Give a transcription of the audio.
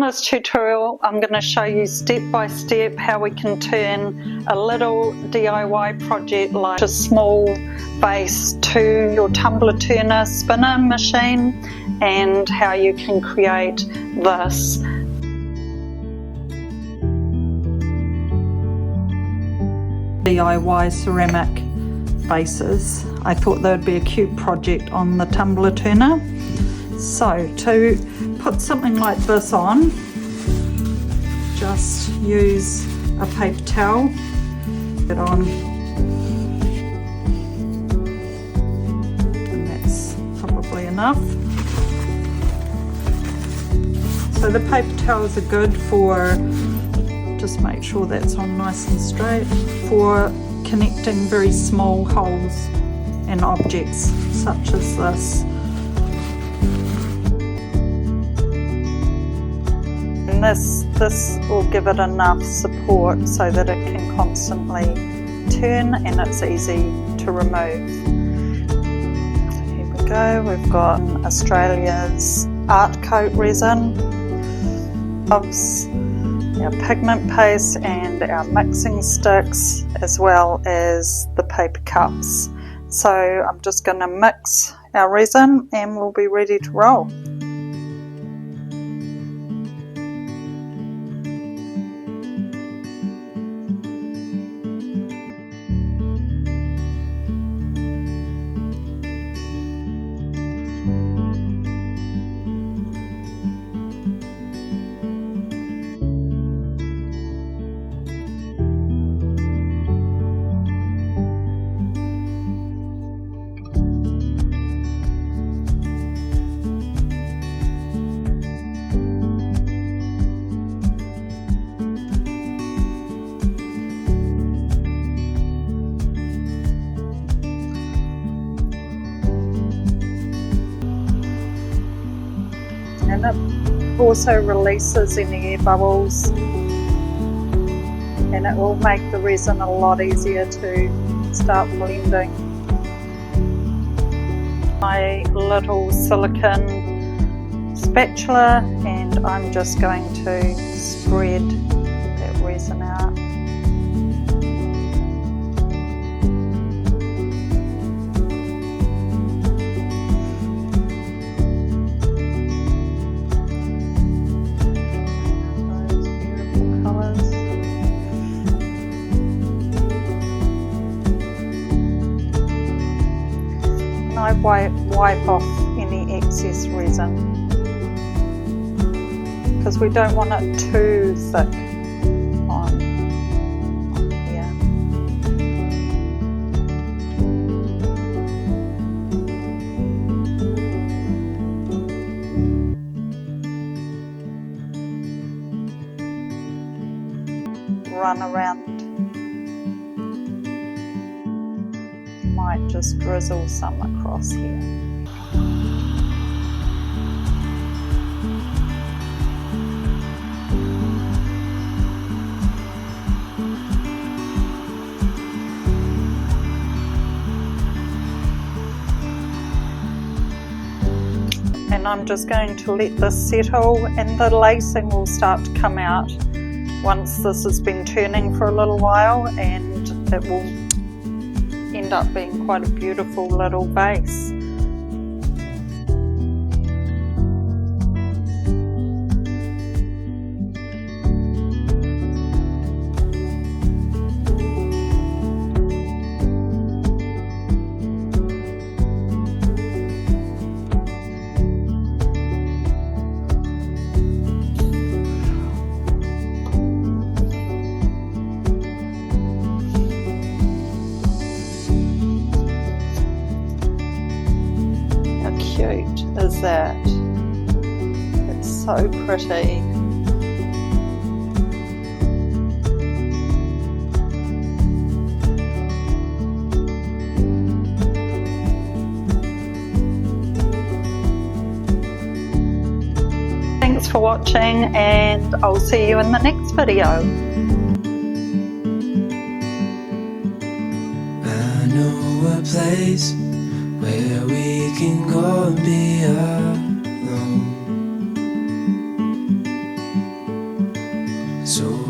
this tutorial I'm going to show you step by step how we can turn a little DIY project like a small vase to your tumbler turner spinner machine, and how you can create this. DIY ceramic vases. I thought that would be a cute project on the tumbler turner. So to put something like this on, just use a paper towel, get on, and that's probably enough. So the paper towels are good for, just make sure that's on nice and straight, for connecting very small holes and objects such as this. And this will give it enough support so that it can constantly turn and it's easy to remove. So here we go, we've got Australia's Art Coat resin, our pigment paste and our mixing sticks, as well as the paper cups. So I'm just going to mix our resin and we'll be ready to roll. And it also releases any air bubbles, and it will make the resin a lot easier to start blending. My little silicone spatula, and I'm just going to spread that resin out. I wipe off any excess resin because we don't want it too thick on here. Run around. Might just drizzle some across here. And I'm just going to let this settle, and the lacing will start to come out once this has been turning for a little while, and it will end up being quite a beautiful little vase. Cute is that? It's so pretty. Thanks for watching, and I'll see you in the next video. I know a place where we can go and be alone. so